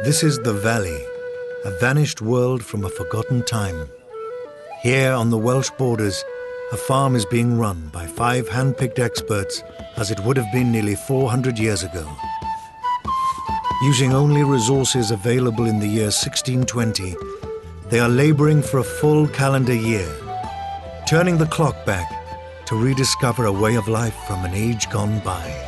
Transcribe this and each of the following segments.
This is the Valley, a vanished world from a forgotten time. Here on the Welsh borders, a farm is being run by 5 hand-picked experts as it would have been nearly 400 years ago. Using only resources available in the year 1620, they are labouring for a full calendar year, turning the clock back to rediscover a way of life from an age gone by.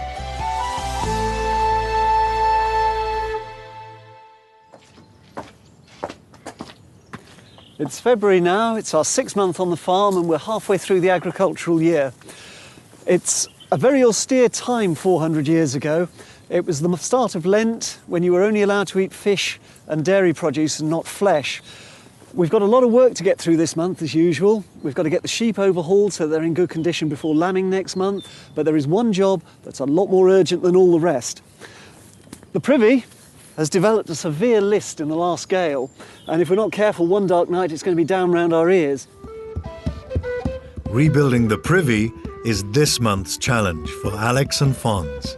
It's February now, it's our 6th month on the farm and we're halfway through the agricultural year. It's a very austere time 400 years ago. It was the start of Lent, when you were only allowed to eat fish and dairy produce and not flesh. We've got a lot of work to get through this month as usual. We've got to get the sheep overhauled so they're in good condition before lambing next month. But there is one job that's a lot more urgent than all the rest. The privy has developed a severe list in the last gale, and if we're not careful, one dark night it's going to be down round our ears. Rebuilding the privy is this month's challenge for Alex and Fons.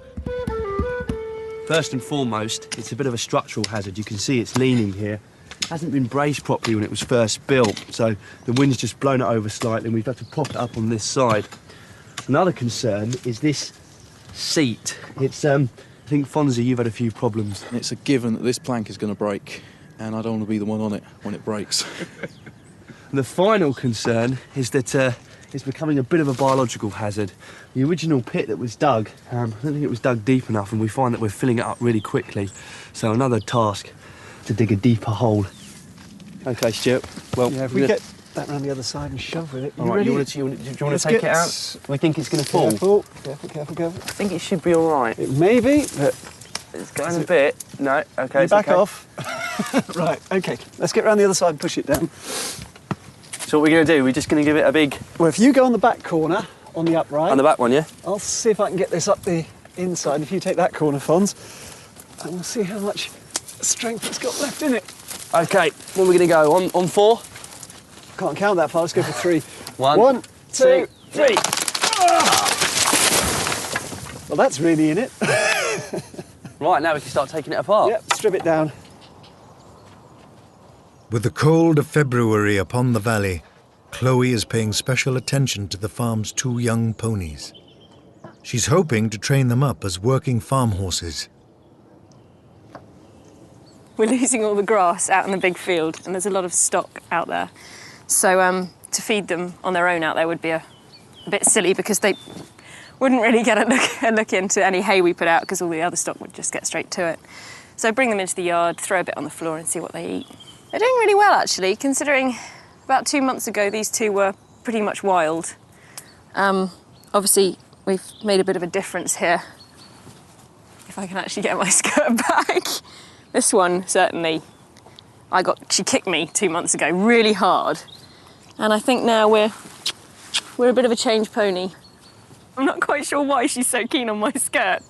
First and foremost, it's a bit of a structural hazard. You can see it's leaning here. It hasn't been braced properly when it was first built, so the wind's just blown it over slightly and we've had to prop it up on this side. Another concern is this seat. It's I think, Fonzie, you've had a few problems. It's a given that this plank is going to break, and I don't want to be the one on it when it breaks. And the final concern is that it's becoming a bit of a biological hazard. The original pit that was dug, I don't think it was dug deep enough, and we find that we're filling it up really quickly. So another task to dig a deeper hole. OK, Stuart. Well, yeah, if we get that round the other side and shove with it. All right, do you want to take it out? We think it's going to fall. Careful, careful, careful, careful. I think it should be all right. It may be, but it's going a bit. No, OK, back off. Right, OK. Let's get round the other side and push it down. So what we're going to do, we're just going to give it a big... Well, if you go on the back corner, on the upright... On the back one, yeah? I'll see if I can get this up the inside. If you take that corner, Fons, and we'll see how much strength it's got left in it. OK, when are we going to go? On 4? Can't count that far, let's go for 3. 1, 2, 3. Well, that's really in it. Right, now we can start taking it apart. Yep, strip it down. With the cold of February upon the valley, Chloe is paying special attention to the farm's 2 young ponies. She's hoping to train them up as working farm horses. We're losing all the grass out in the big field and there's a lot of stock out there. So to feed them on their own out there would be a bit silly because they wouldn't really get a look into any hay we put out because all the other stock would just get straight to it. So bring them into the yard, throw a bit on the floor and see what they eat. They're doing really well actually, considering about 2 months ago these 2 were pretty much wild. Obviously we've made a bit of a difference here. If I can actually get my skirt back. This one certainly, she kicked me 2 months ago really hard. And I think now we're a bit of a changed pony. I'm not quite sure why she's so keen on my skirt.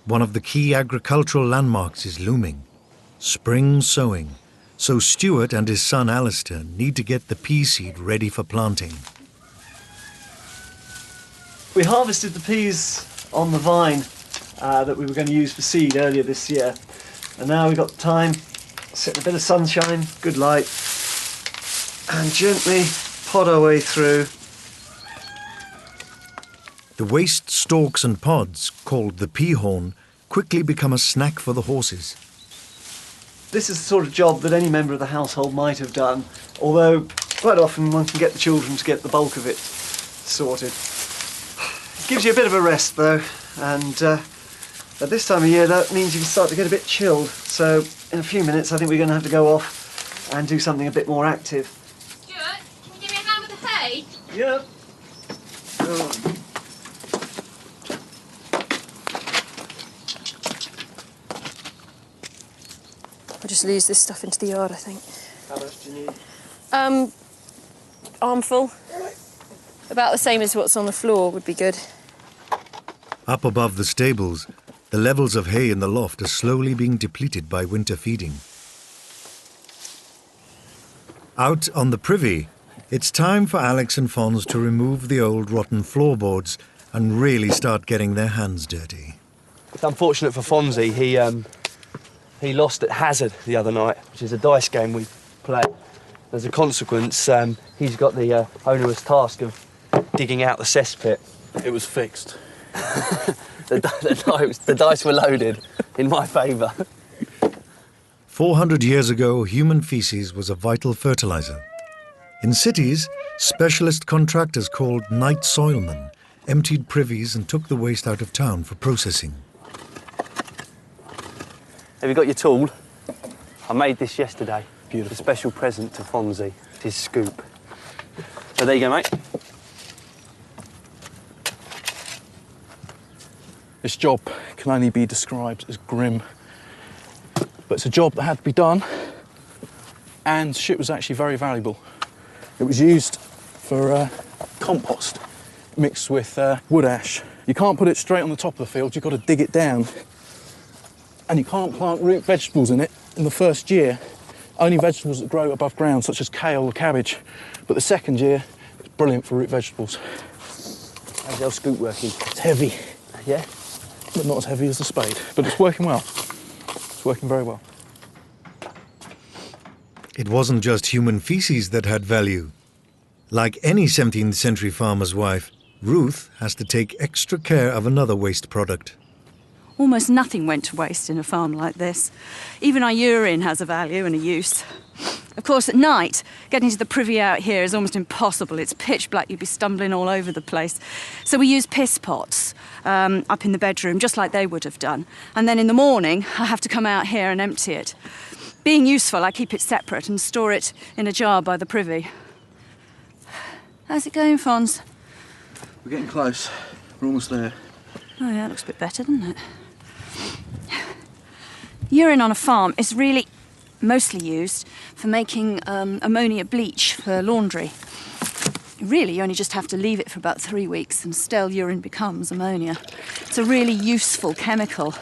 One of the key agricultural landmarks is looming, spring sowing. So Stuart and his son Alistair need to get the pea seed ready for planting. We harvested the peas on the vine that we were going to use for seed earlier this year. And now we've got time, sit in a bit of sunshine, good light, and gently pod our way through. The waste stalks and pods, called the pea horn, quickly become a snack for the horses. This is the sort of job that any member of the household might have done, although quite often one can get the children to get the bulk of it sorted. It gives you a bit of a rest though, and at this time of year that means you can start to get a bit chilled, so in a few minutes I think we're going to have to go off and do something a bit more active. Stuart, can you give me a hand with the hay? Yep. Oh. I'll just lose this stuff into the yard, I think. How much do you need? Armful. About the same as what's on the floor would be good. Up above the stables, the levels of hay in the loft are slowly being depleted by winter feeding. Out on the privy, it's time for Alex and Fons to remove the old rotten floorboards and really start getting their hands dirty. It's unfortunate for Fonzie. He lost at hazard the other night, which is a dice game we play. As a consequence, he's got the onerous task of digging out the cesspit. It was fixed. The dice were loaded in my favour. 400 years ago, human feces was a vital fertilizer. In cities, specialist contractors called night soilmen emptied privies and took the waste out of town for processing. Have you got your tool? I made this yesterday. Beautiful. A special present to Fonzie. It's his scoop. So there you go, mate. This job can only be described as grim, but it's a job that had to be done, and shit was actually very valuable. It was used for compost mixed with wood ash. You can't put it straight on the top of the field, you've got to dig it down, and you can't plant root vegetables in it in the first year. Only vegetables that grow above ground, such as kale or cabbage, but the second year, it's brilliant for root vegetables. How's your scoop working? It's heavy. Yeah? But not as heavy as the spade. But it's working well. It's working very well. It wasn't just human feces that had value. Like any 17th century farmer's wife, Ruth has to take extra care of another waste product. Almost nothing went to waste in a farm like this. Even our urine has a value and a use. Of course, at night, getting to the privy out here is almost impossible. It's pitch black, you'd be stumbling all over the place. So we use piss pots up in the bedroom, just like they would have done. And then in the morning, I have to come out here and empty it. Being useful, I keep it separate and store it in a jar by the privy. How's it going, Fons? We're getting close. We're almost there. Oh yeah, it looks a bit better, doesn't it? Urine on a farm is really mostly used for making ammonia bleach for laundry. Really, you only just have to leave it for about 3 weeks and stale urine becomes ammonia. It's a really useful chemical.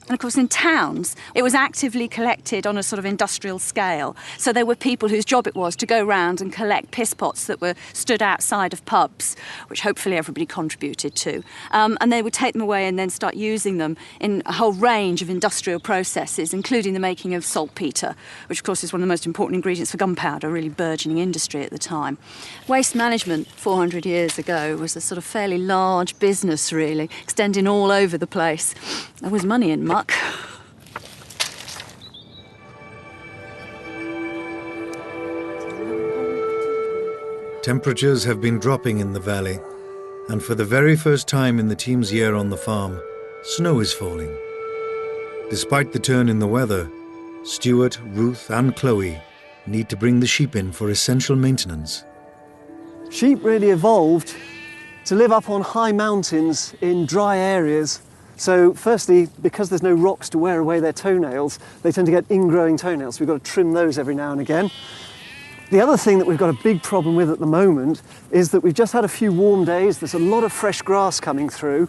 And of course, in towns, it was actively collected on a sort of industrial scale. So there were people whose job it was to go round and collect piss pots that were stood outside of pubs, which hopefully everybody contributed to. And they would take them away and then start using them in a whole range of industrial processes, including the making of saltpetre, which of course is one of the most important ingredients for gunpowder, a really burgeoning industry at the time. Waste management 400 years ago was a sort of fairly large business, really, extending all over the place. There was money in muck. Temperatures have been dropping in the valley, and for the very first time in the team's year on the farm, snow is falling. Despite the turn in the weather, Stuart, Ruth and Chloe need to bring the sheep in for essential maintenance. Sheep really evolved to live up on high mountains in dry areas. So firstly, because there's no rocks to wear away their toenails, they tend to get ingrowing toenails. So we've got to trim those every now and again. The other thing that we've got a big problem with at the moment is that we've just had a few warm days. There's a lot of fresh grass coming through.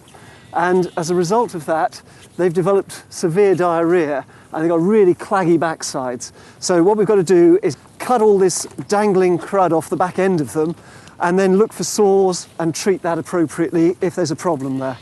And as a result of that, they've developed severe diarrhea and they've got really claggy backsides. So what we've got to do is cut all this dangling crud off the back end of them and then look for sores and treat that appropriately if there's a problem there.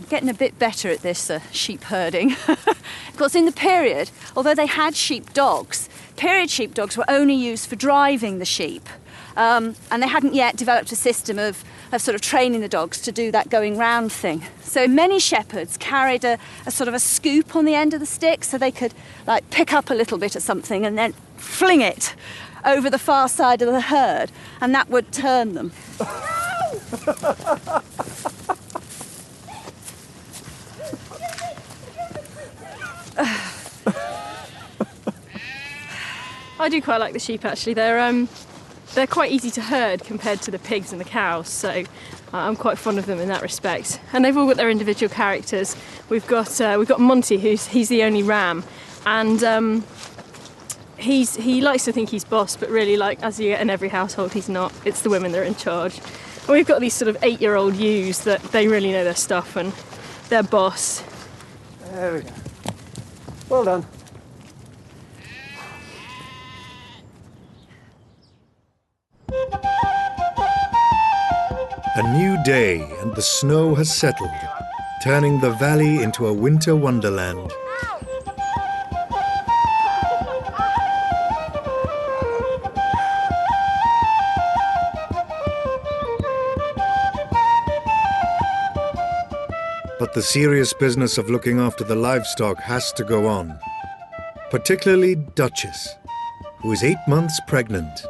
Getting a bit better at this sheep herding. Of course, in the period, although they had sheepdogs, period sheepdogs were only used for driving the sheep. And they hadn't yet developed a system of sort of training the dogs to do that going round thing. So many shepherds carried a sort of a scoop on the end of the stick so they could like pick up a little bit of something and then fling it over the far side of the herd, and that would turn them. I do quite like the sheep actually. They're quite easy to herd compared to the pigs and the cows, so I'm quite fond of them in that respect. And they've all got their individual characters. We've got Monty, he's the only ram, and he likes to think he's boss, but really, like as you get in every household, he's not. It's the women that are in charge. And we've got these sort of 8-year-old ewes that they really know their stuff and they're boss. There we go. Well done. A new day and the snow has settled. turning the valley into a winter wonderland. But the serious business of looking after the livestock has to go on, particularly Duchess, who is 8 months pregnant.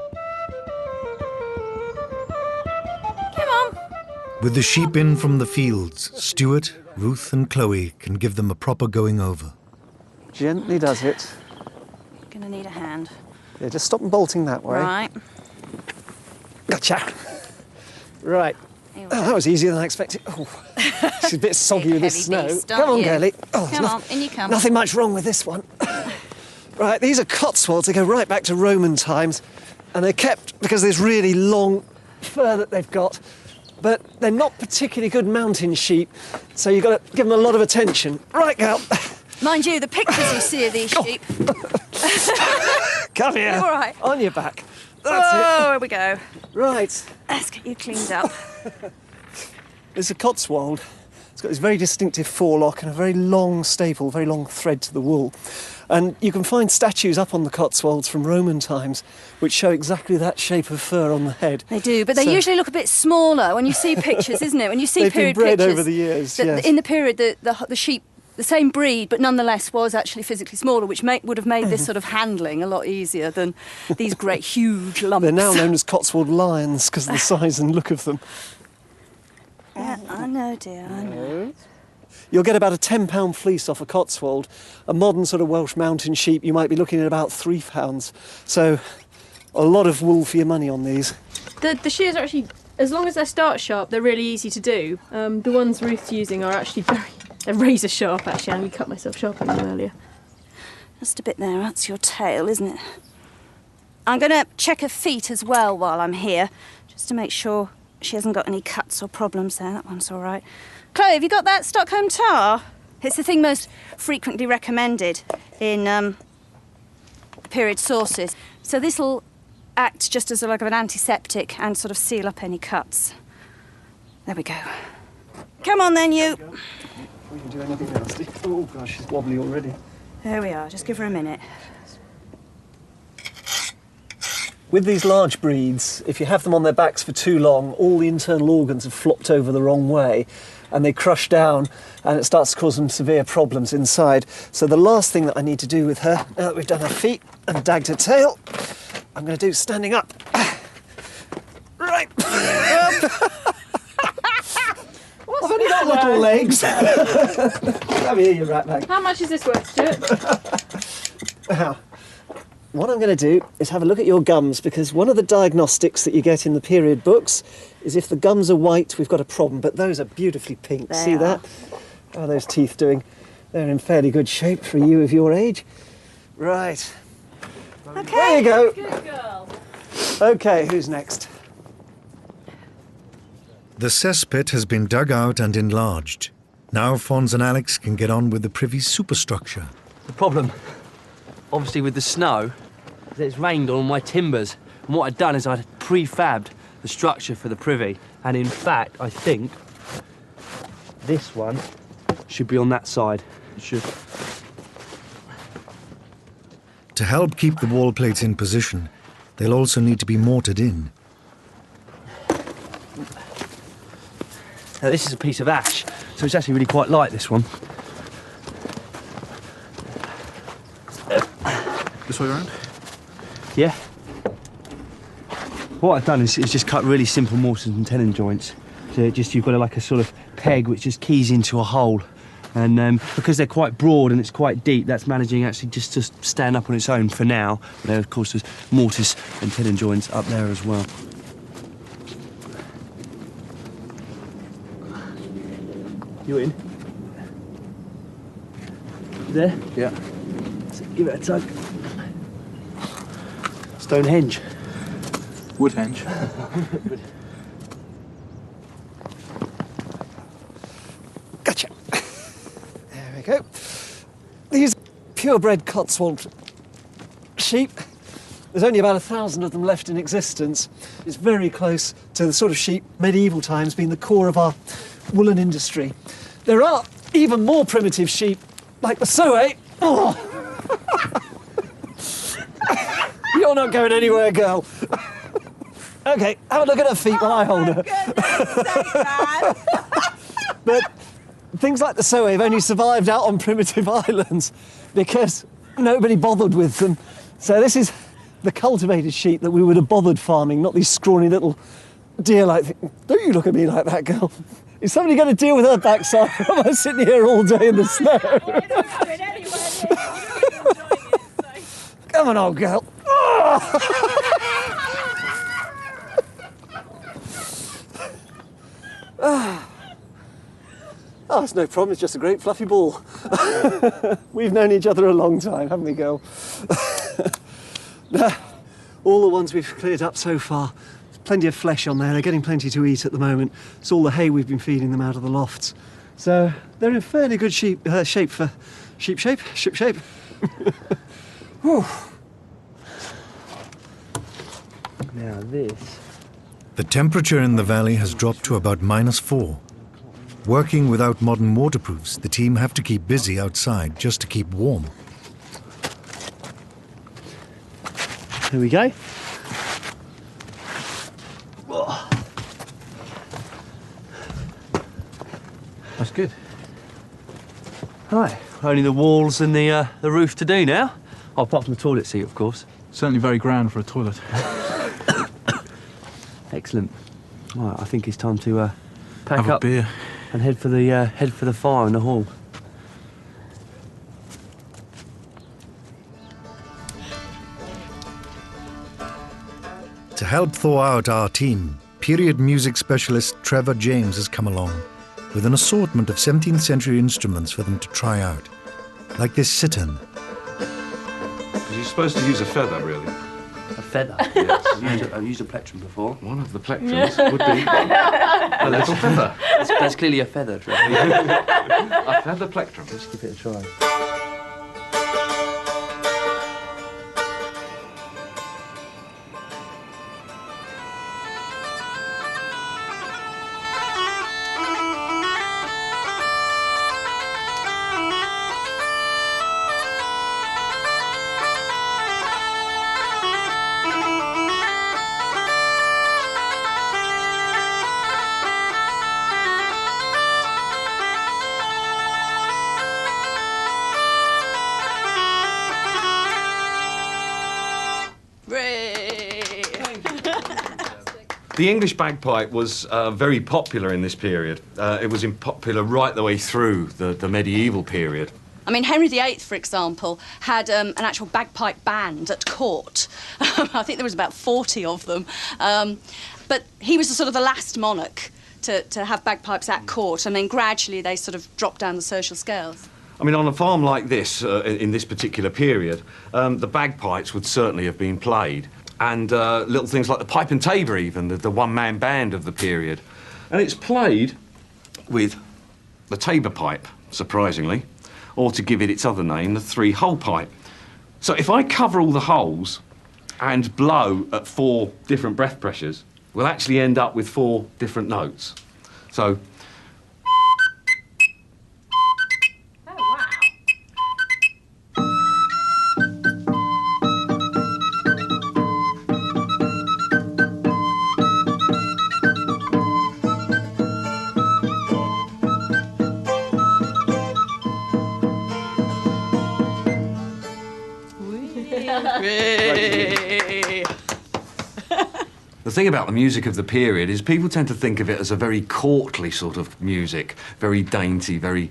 Come on. With the sheep in from the fields, Stuart, Ruth and Chloe can give them a proper going over. Gently does it. Gonna need a hand. Yeah, just stop and bolting that way. Right. Gotcha. Right. Here we Oh, go. that was easier than I expected. Oh, it's a bit soggy with this Heavy snow. beast, Come aren't on, you? girlie. Oh, there's Come on, in you come. Nothing much wrong with this one. Right, these are Cotswolds. They go right back to Roman times, and they're kept because of this really long fur that they've got. But they're not particularly good mountain sheep, so you've got to give them a lot of attention. Right, girl. Mind you, the pictures you see of these sheep. Come here. All right. On your back. That's Oh, here we go. it. Right. Let's get you cleaned up. There's a Cotswold. It's got this very distinctive forelock and a very long staple, very long thread to the wool. And you can find statues up on the Cotswolds from Roman times which show exactly that shape of fur on the head. They do, but they So- usually look a bit smaller when you see pictures, isn't it? When you see They've been period bred pictures. over the years, yes. In the period, the sheep, the same breed, but nonetheless was actually physically smaller, which would have made this sort of handling a lot easier than these great, huge lumps. They're now known as Cotswold lions because of the size and look of them. Yeah, I know, dear, I know. You'll get about a £10 fleece off a Cotswold. A modern sort of Welsh mountain sheep, you might be looking at about £3. So a lot of wool for your money on these. The shears are actually, as long as they're start sharp, they're really easy to do. The ones Ruth's using are actually they're razor sharp actually. I only cut myself sharp on them earlier. Just a bit there, that's your tail, isn't it? I'm going to check her feet as well while I'm here, just to make sure she hasn't got any cuts or problems there. That one's all right. Chloe, have you got that Stockholm tar? It's the thing most frequently recommended in period sources. So this will act just as like an antiseptic and sort of seal up any cuts. There we go. Come on then, you. We can do anything nasty. Oh gosh, she's wobbly already. There we are, just give her a minute. With these large breeds, if you have them on their backs for too long, all the internal organs have flopped over the wrong way and they crush down and it starts to cause them severe problems inside. So the last thing that I need to do with her, now that we've done her feet and dagged her tail, I'm going to do standing up. Right. I've only got little legs. Come here, you rat bag. How much is this worth, Stuart? Now, what I'm going to do is have a look at your gums, because one of the diagnostics that you get in the period books is if the gums are white, we've got a problem, but those are beautifully pink. They See are. that? How are those teeth doing? They're in fairly good shape for you of your age. Right. Okay. There you go. Good girl. Okay, who's next? The cesspit has been dug out and enlarged. Now Fons and Alex can get on with the privy's superstructure. The problem, obviously, with the snow, is that it's rained on my timbers. And what I'd done is I'd prefabbed the structure for the privy. And in fact, I think this one should be on that side. It should. To help keep the wall plates in position, they'll also need to be mortared in. Now, this is a piece of ash, so it's actually really quite light, this one. This way around? Yeah. What I've done is just cut really simple mortars and tenon joints. So you've got like a sort of peg which just keys into a hole. And because they're quite broad and it's quite deep, that's managing actually just to stand up on its own for now. But there, of course, there's mortise and tenon joints up there as well. You in? You there? Yeah. So give it a tug. Stonehenge. Woodhenge. Gotcha. There we go. These purebred Cotswold sheep, there's only about 1,000 of them left in existence. It's very close to the sort of sheep medieval times being the core of our woolen industry. There are even more primitive sheep, like the Soay. Oh. You're not going anywhere, girl. OK, have a look at her feet while I hold her. But things like the Soay have only survived out on primitive islands because nobody bothered with them. So this is the cultivated sheep that we would have bothered farming, not these scrawny little deer-like things. Don't you look at me like that, girl. Is somebody going to deal with her backside? Or am I sitting here all day in the snow? Come on, old girl. Oh, it's no problem. It's just a great fluffy ball. We've known each other a long time, haven't we, girl? All the ones we've cleared up so far, there's plenty of flesh on there. They're getting plenty to eat at the moment. It's all the hay we've been feeding them out of the lofts. So they're in fairly good shape for ship shape. Whew. Now this. The temperature in the valley has dropped to about -4. Working without modern waterproofs, the team have to keep busy outside just to keep warm. Here we go. That's good. Right, only the walls and the roof to do now. Oh, apart from the toilet seat, of course. Certainly very grand for a toilet. Excellent. Right, I think it's time to pack Have a up beer. and head for the fire in the hall. To help thaw out our team, period music specialist Trevor James has come along with an assortment of 17th century instruments for them to try out, like this sitar. Because you're supposed to use a feather, really. A feather? Yes. I've used a plectrum before. One of the plectrums would be a little feather. That's clearly a feather, Trevor. A feather plectrum. Let's give it a try. The English bagpipe was very popular in this period. It was popular right the way through the medieval period. I mean, Henry VIII, for example, had an actual bagpipe band at court. I think there was about 40 of them. But he was the sort of the last monarch to have bagpipes at court, and then gradually they sort of dropped down the social scales. I mean, on a farm like this, in this particular period, the bagpipes would certainly have been played. And little things like the pipe and tabor even, the one-man band of the period. And it's played with the tabor pipe, surprisingly, or to give it its other name, the three-hole pipe. So if I cover all the holes and blow at 4 different breath pressures, we'll actually end up with 4 different notes. So... The thing about the music of the period is people tend to think of it as a very courtly sort of music, very dainty, very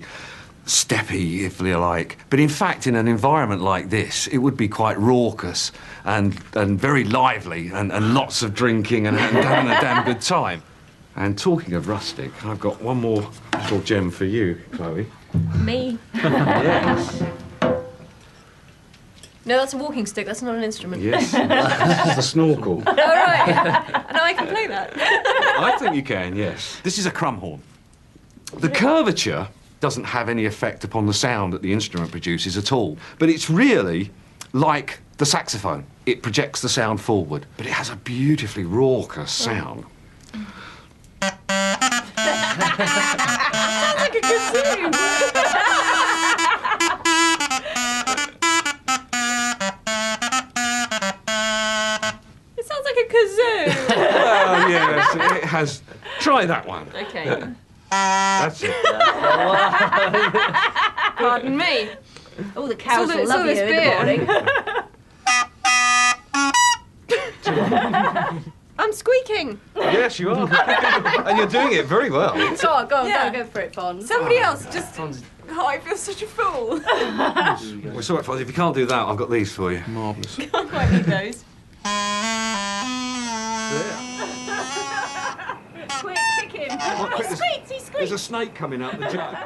steppy, if you like. But in fact, in an environment like this, it would be quite raucous and very lively and lots of drinking and having a damn good time. And talking of rustic, I've got one more little gem for you, Chloe. Me? Yes. No, that's a walking stick. That's not an instrument. Yes. It's a snorkel. All right. No, I can play that. I think you can, yes. This is a crumhorn. The curvature doesn't have any effect upon the sound that the instrument produces at all. But it's really like the saxophone. It projects the sound forward, but it has a beautifully raucous sound. Sounds like a kazoo. It sounds like a kazoo. Well, yes, it has. Try that one. Okay. That's it. Pardon me. Oh, the cows will It's love all you this in the morning. I'm squeaking. Yes, you are. And you're doing it very well. Oh, go on, Yeah. go for it, Fons. Somebody else just... Oh, I feel such a fool. Well, it's all right, Fonzie. If you can't do that, I've got these for you. Marvellous. Can't quite need those. Quick, kick him. Quick, He squeaks, he There's squeaks. a snake coming up the jug.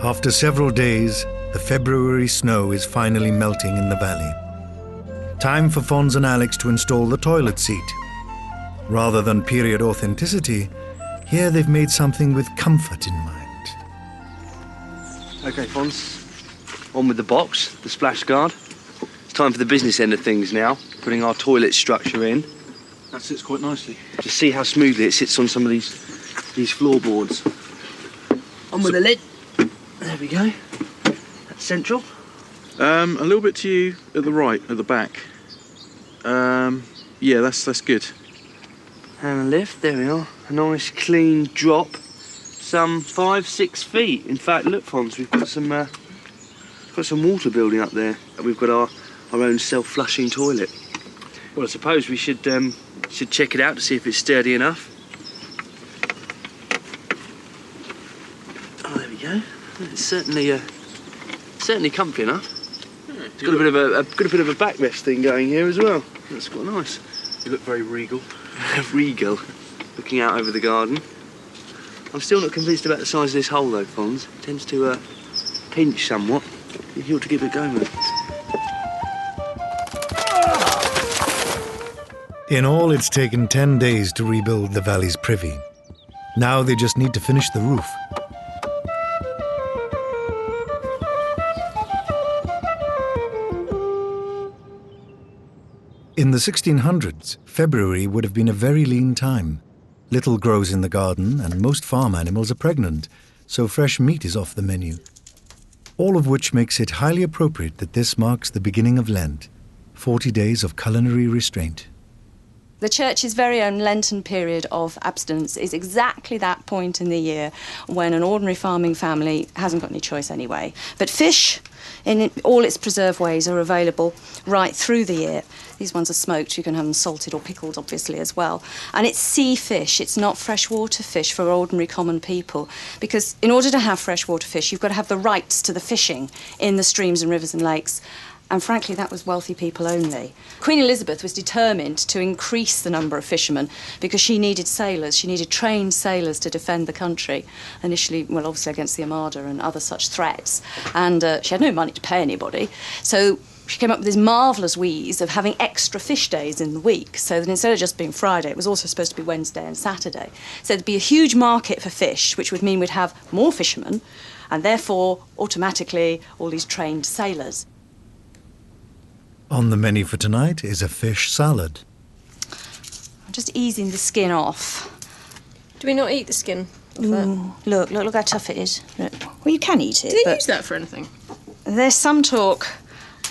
After several days, the February snow is finally melting in the valley. Time for Fons and Alex to install the toilet seat. Rather than period authenticity, here they've made something with comfort in mind. OK, Fons, on with the box, the splash guard. It's time for the business end of things now, putting our toilet structure in. That sits quite nicely. Just see how smoothly it sits on some of these floorboards. On with the lid. There we go. That's central. A little bit to you at the right, at the back. Yeah, that's good. And a lift, there we are. A nice clean drop. Some 5-6 feet. In fact, look, Fons, we've got some water building up there. And we've got our own self-flushing toilet. Well, I suppose we should check it out to see if it's sturdy enough. Oh, there we go. It's certainly comfy enough. It's got a bit of a backrest thing going here as well. That's quite nice. You look very regal. Regal, looking out over the garden. I'm still not convinced about the size of this hole though, Fons. It tends to pinch somewhat. You ought to give it a go, mate. In all, it's taken 10 days to rebuild the valley's privy. Now they just need to finish the roof. In the 1600s, February would have been a very lean time. Little grows in the garden and most farm animals are pregnant, so fresh meat is off the menu. All of which makes it highly appropriate that this marks the beginning of Lent, 40 days of culinary restraint. The Church's very own Lenten period of abstinence is exactly that point in the year when an ordinary farming family hasn't got any choice anyway. But fish, in all its preserved ways, are available right through the year. These ones are smoked. You can have them salted or pickled, obviously, as well. And it's sea fish. It's not freshwater fish for ordinary common people. Because in order to have freshwater fish, you've got to have the rights to the fishing in the streams and rivers and lakes. And frankly, that was wealthy people only. Queen Elizabeth was determined to increase the number of fishermen because she needed sailors. She needed trained sailors to defend the country. Initially, well, obviously against the Armada and other such threats. And she had no money to pay anybody. So she came up with this marvellous wheeze of having extra fish days in the week, so that instead of just being Friday, it was also supposed to be Wednesday and Saturday. So there'd be a huge market for fish, which would mean we'd have more fishermen, and therefore, automatically, all these trained sailors. On the menu for tonight is a fish salad. I'm just easing the skin off. Do we not eat the skin off that? Ooh, look how tough it is. Look. Well, you can eat it, Do they but use that for anything? there's some talk,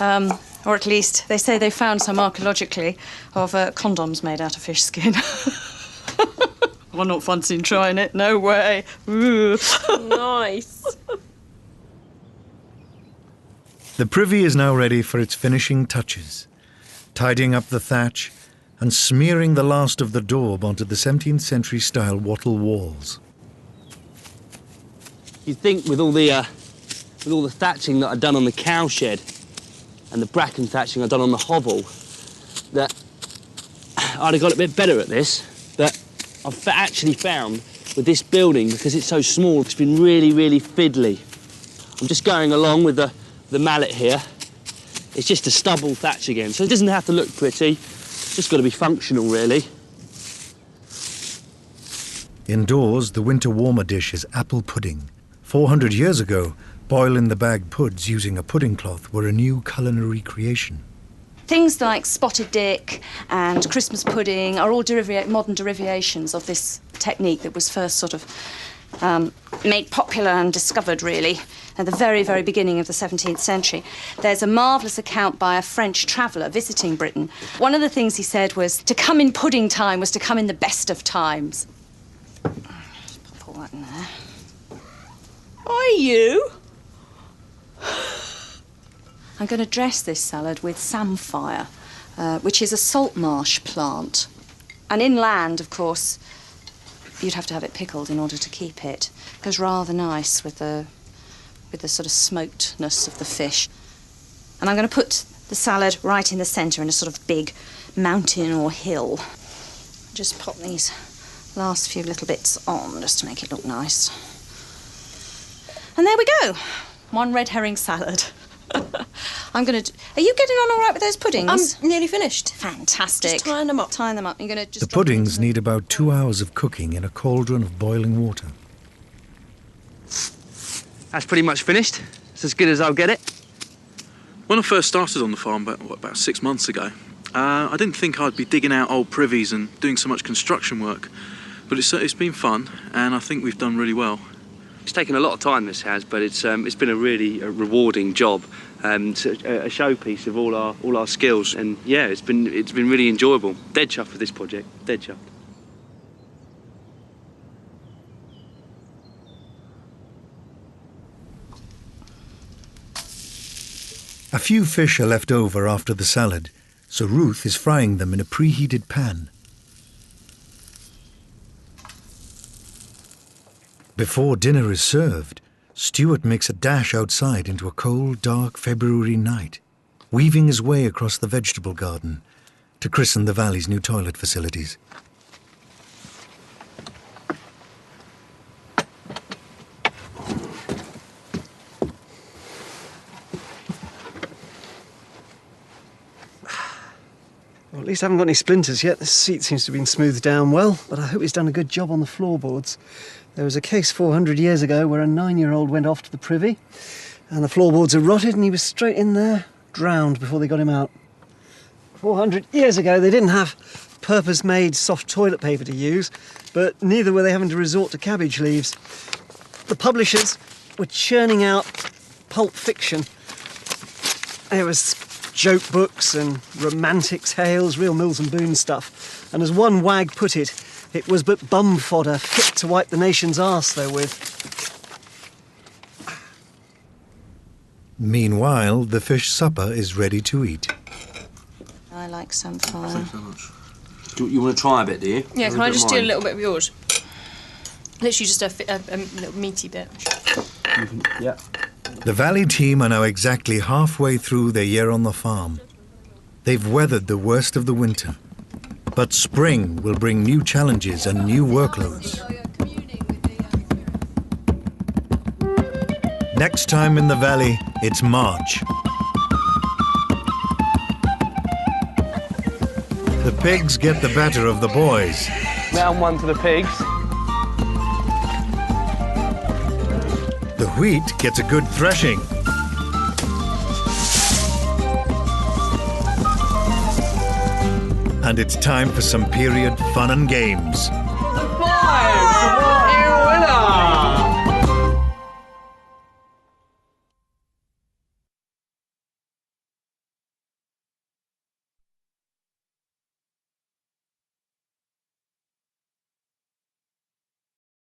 or at least they say they found some archaeologically, of condoms made out of fish skin. I'm not fancying trying it, no way. Ooh. Nice. The privy is now ready for its finishing touches, tidying up the thatch and smearing the last of the daub onto the 17th century style wattle walls. You'd think with all the thatching that I'd done on the cowshed and the bracken thatching I'd done on the hovel, that I'd have got a bit better at this. But I've actually found with this building, because it's so small, it's been really, really fiddly. I'm just going along with the mallet here. It's just a stubble thatch again, so it doesn't have to look pretty. It's just got to be functional, really. Indoors, the winter warmer dish is apple pudding, 400 years ago, boil-in-the-bag puds using a pudding cloth were a new culinary creation. Things like spotted dick and Christmas pudding are all modern derivations of this technique that was first sort of made popular and discovered, really, at the very, very beginning of the 17th century. There's a marvellous account by a French traveller visiting Britain. One of the things he said was, to come in pudding time was to come in the best of times. Just pop all that in there. Are you? I'm going to dress this salad with samphire, which is a salt marsh plant. And inland, of course, you'd have to have it pickled in order to keep it. It goes rather nice with the sort of smokedness of the fish. And I'm going to put the salad right in the centre in a sort of big mountain or hill. Just pop these last few little bits on just to make it look nice. And there we go. One red herring salad. I'm going to... Are you getting on all right with those puddings? I'm nearly finished. Fantastic. Just tying them up. Tying them up. You're going to just... The puddings need about 2 hours of cooking in a cauldron of boiling water. That's pretty much finished. It's as good as I'll get it. When I first started on the farm, about 6 months ago, I didn't think I'd be digging out old privies and doing so much construction work. But it's been fun, and I think we've done really well. It's taken a lot of time, this has, but it's been a really rewarding job. It's a showpiece of all our skills, and yeah, it's been really enjoyable. Dead chuffed with this project. Dead chuffed. A few fish are left over after the salad, so Ruth is frying them in a preheated pan. Before dinner is served, Stuart makes a dash outside into a cold, dark February night, weaving his way across the vegetable garden to christen the valley's new toilet facilities. Well, at least I haven't got any splinters yet. The seat seems to have been smoothed down well, but I hope he's done a good job on the floorboards. There was a case 400 years ago where a 9-year-old went off to the privy and the floorboards had rotted and he was straight in there, drowned before they got him out. 400 years ago they didn't have purpose-made soft toilet paper to use, but neither were they having to resort to cabbage leaves. The publishers were churning out pulp fiction. There was joke books and romantic tales, real Mills and Boon stuff. And as one wag put it, it was but bum fodder fit to wipe the nation's arse therewith. Meanwhile, the fish supper is ready to eat. I like samphire. Thanks so much. You want to try a bit, do you? Yeah, can I just do a little bit of yours? Literally just a little meaty bit. Yeah. The Valley team are now exactly halfway through their year on the farm. They've weathered the worst of the winter. But spring will bring new challenges and new workloads. Next time in the Valley, it's March. The pigs get the better of the boys. Round one to the pigs. The wheat gets a good threshing. And it's time for some period fun and games. The boys!